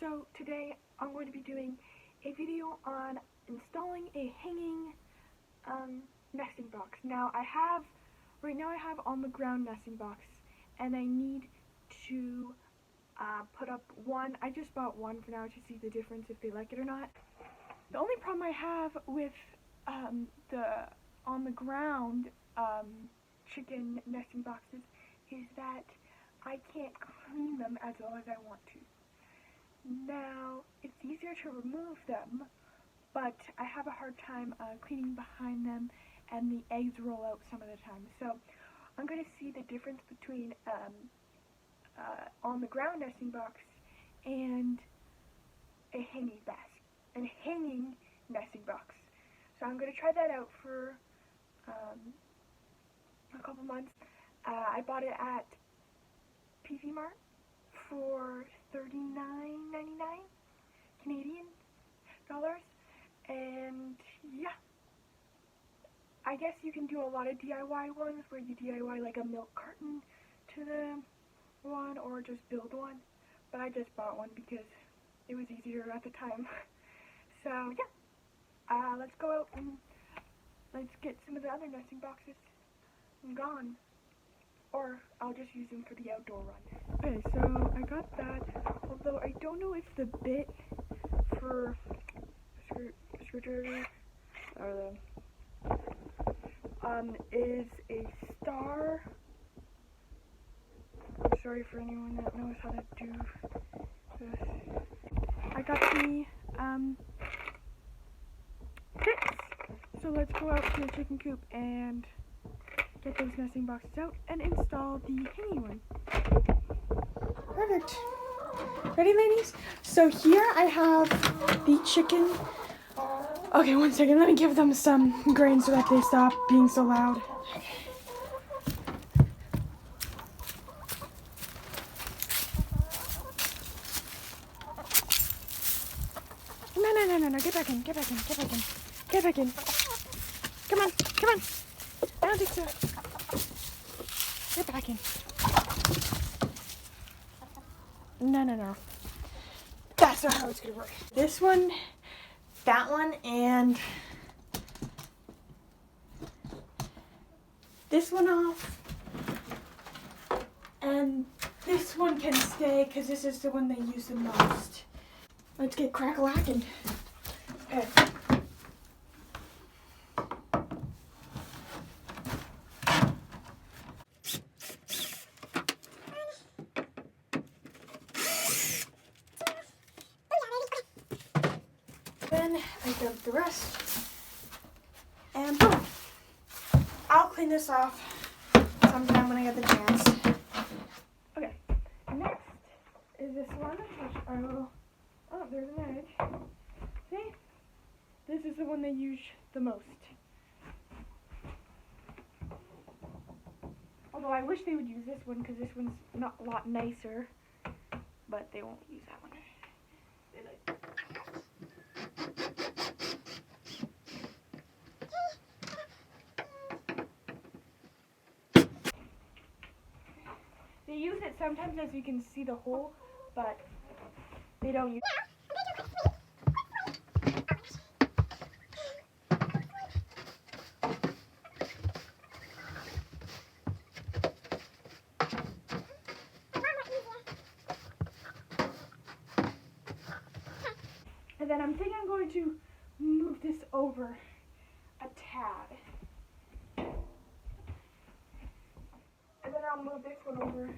So today I'm going to be doing a video on installing a hanging nesting box. Now right now I have on the ground nesting box, and I need to put up one. I just bought one for now to see the difference, if they like it or not. The only problem I have with the on the ground chicken nesting boxes is that I can't clean them as well as I want to. Now, it's easier to remove them, but I have a hard time cleaning behind them, and the eggs roll out some of the time. So I'm going to see the difference between on the ground nesting box and a hanging nesting box. So I'm going to try that out for a couple months. I bought it at PV Mart for $39.99 Canadian dollars, and yeah, I guess you can do a lot of DIY ones where you DIY like a milk carton to the one or just build one, but I just bought one because it was easier at the time. So yeah, let's go out and let's get some of the other nesting boxes gone, or I'll just use them for the outdoor run. Okay, so I got that, although I don't know if the bit for screwdriver or is a star. I'm sorry for anyone that knows how to do this. I got the bits, so let's go out to the chicken coop and get those nesting boxes out and install the hanging one. Perfect. Ready, ladies? So here I have the chicken. Okay, 1 second. Let me give them some grain so that they stop being so loud. No. Get back in. Get back in. Come on. I don't think so. Get back in. No. That's not how it's gonna work. This one, that one, and this one off. And this one can stay because this is the one they use the most. Let's get crack-a-lackin'. Okay. Then I dump the rest, and boom! I'll clean this off sometime when I get the chance. Okay, next is this one, which I will, oh, there's an edge. See? This is the one they use the most. Although I wish they would use this one because this one's not a lot nicer, but they won't use that one. They use it sometimes, as you can see the hole, but they don't use it. And then I'm thinking I'm going to move this over a tad. And then I'll move this one over.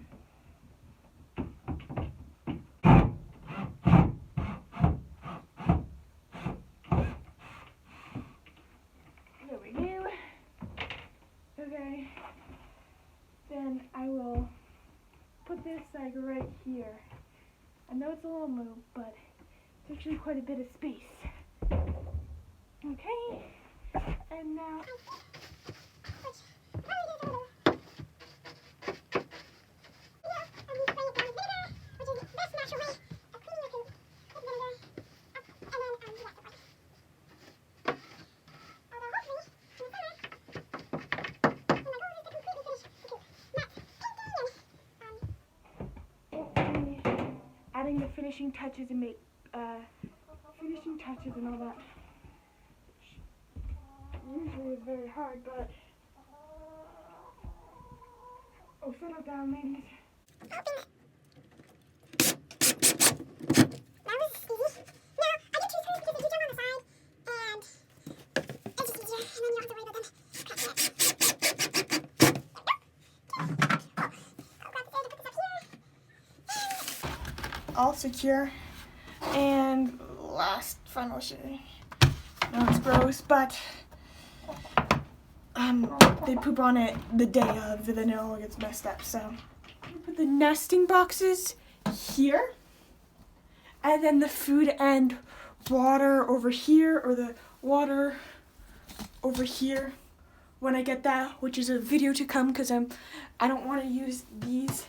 There we go. Okay. Then I will put this like right here. I know it's a little move, but it's actually quite a bit of space. Okay. And now putting the finishing touches and finishing touches and all that. Usually is very hard, but oh, settle down, ladies. All secure. And last final shitting. No, it's gross, but they poop on it the day of, then it all gets messed up. So put the nesting boxes here, and then the food and water over here, or the water over here when I get that, which is a video to come because I don't want to use these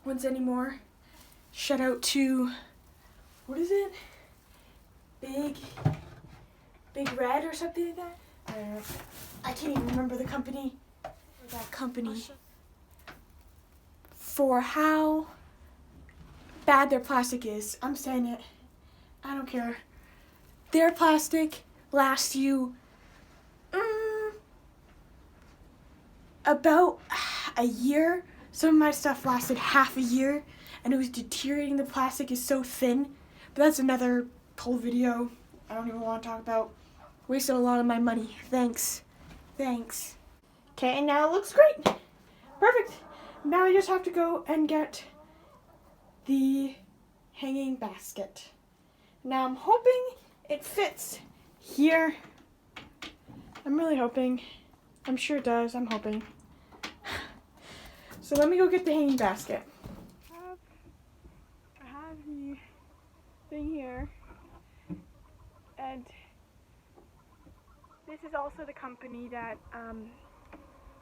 ones anymore. Shout out to, what is it? Big Red or something like that? I don't know. I can't even remember the company. Or that company. For how bad their plastic is. I'm saying it. I don't care. Their plastic lasts you about a year. Some of my stuff lasted half a year, and it was deteriorating. The plastic is so thin. But that's another whole video I don't even want to talk about. Wasted a lot of my money. Thanks. Okay, and now it looks great. Perfect. Now I just have to go and get the hanging basket. Now I'm hoping it fits here. I'm really hoping. I'm sure it does. I'm hoping. So let me go get the hanging basket. I have the thing here. And this is also the company that,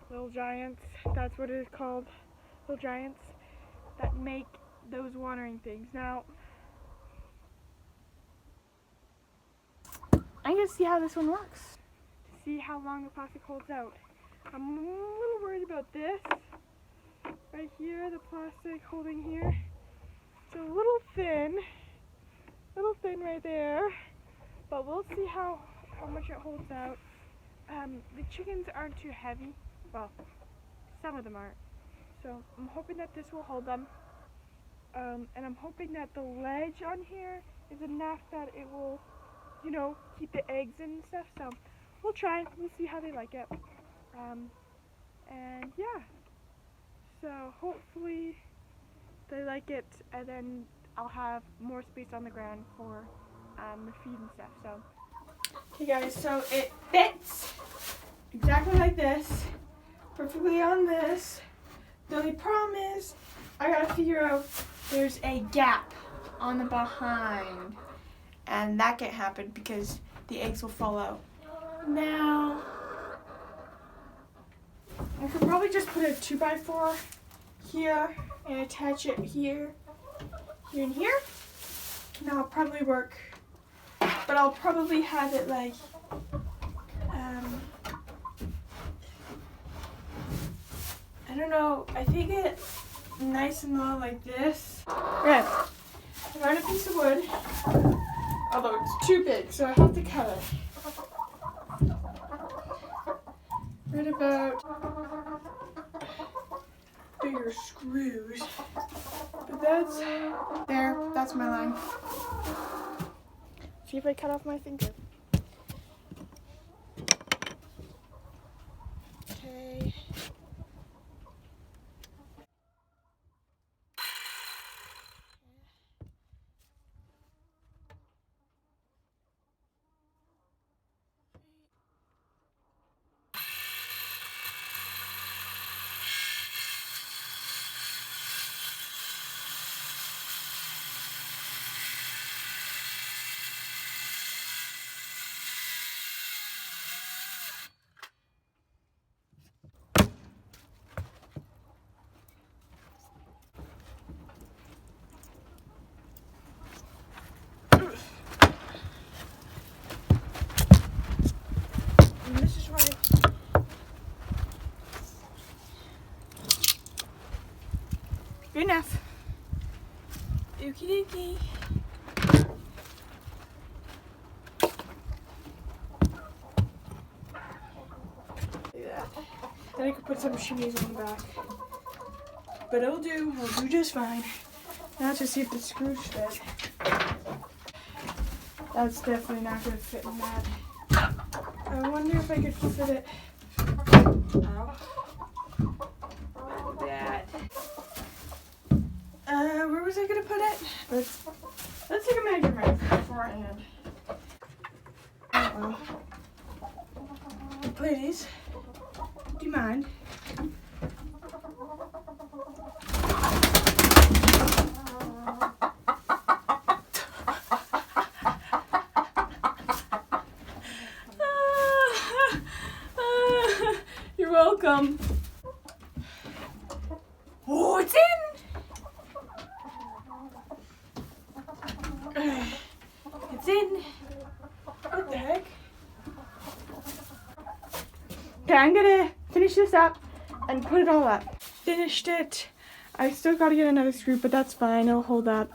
Little Giants, that's what it is called, Little Giants, that make those watering things. Now, I'm going to see how this one works, to see how long the plastic holds out. I'm a little worried about this, right here, the plastic holding here. It's a little thin right there. But we'll see how much it holds out. The chickens aren't too heavy. Well, some of them aren't. So I'm hoping that this will hold them. And I'm hoping that the ledge on here is enough that it will, you know, keep the eggs and stuff. So we'll try. We'll see how they like it. And yeah. So hopefully they like it, and then I'll have more space on the ground for the feed and stuff. So okay guys, so it fits exactly like this, perfectly on this. The only problem is I gotta figure out there's a gap on the behind, and that can't happen because the eggs will fall out. Now I could probably just put a 2x4 here and attach it here and here. And that'll probably work. But I'll probably have it like, I don't know, I think it nice and low like this. Okay, I found a piece of wood, although it's too big, so I have to cut it. Right about bigger screws. But that's my line. See if I cut off my finger. Okay. Okie dokie. Yeah. Then I could put some shimmies on the back. But it'll do just fine. Now to see if the screws fit. That's definitely not going to fit in that. I wonder if I could fit it. Ow. Like that. Where was I going to put it? Let's take a measurement beforehand. Oh well. Ladies, do you mind? You're welcome. Oh, it's in! It's in. What the heck? Okay, I'm gonna finish this up and put it all up. Finished it. I still gotta get another screw, but that's fine. It'll hold up.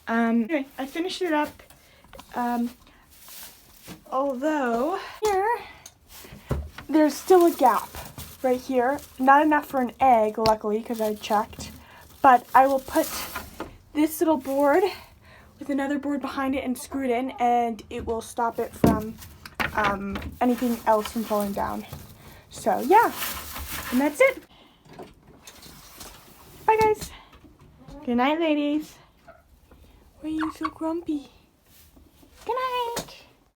Anyway, I finished it up. Although here, there's still a gap right here. Not enough for an egg, luckily, because I checked. But I will put this little board with another board behind it and screw it in, and it will stop it from anything else from falling down. So yeah, and that's it. Bye guys. Good night, ladies. Why are you so grumpy? Good night.